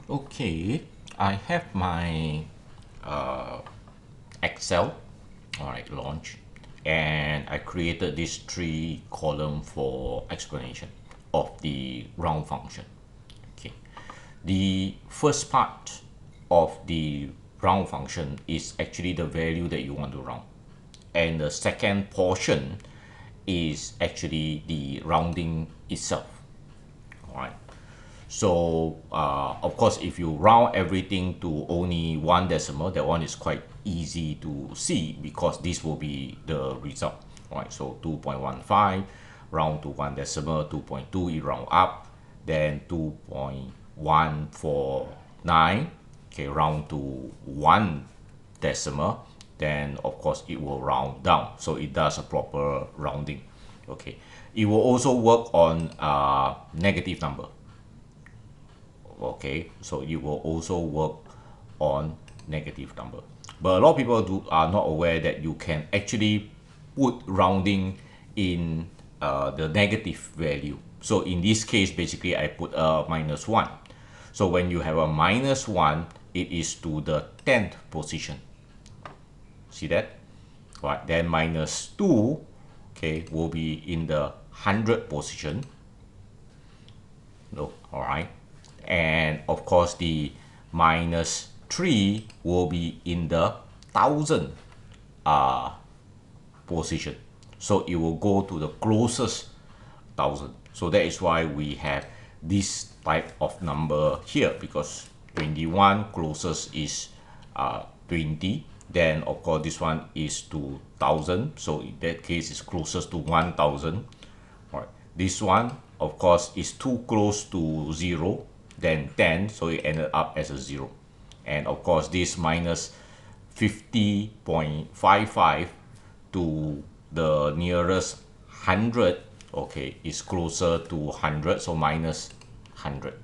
Okay, I have my uh, Excel, all right, launch, and I created this three column for explanation of the round function. Okay, the first part of the round function is actually the value that you want to round, and the second portion is actually the rounding itself. All right. So of course, if you round everything to only one decimal, that one is quite easy to see because this will be the result. All right. So 2.15 round to one decimal, 2.2 you round up, then 2.149, okay, round to one decimal, then of course it will round down, so it does a proper rounding. Okay, it will also work on negative number. Okay, so it will also work on negative number, but a lot of people are not aware that you can actually put rounding in the negative value. So in this case, basically I put a -1. So when you have a -1, it is to the 10th position. See that? Right, then -2, okay, will be in the 100th position. No, all right. And of course, the -3 will be in the 1,000 position. So it will go to the closest 1,000. So that is why we have this type of number here, because 21 closest is 20. Then of course this one is to 1,000. So in that case, it's closest to 1,000. All right. This one, of course, is too close to 0, then 10, so it ended up as a 0. And of course, this minus 50.55 to the nearest 100, okay, is closer to 100, so minus 100.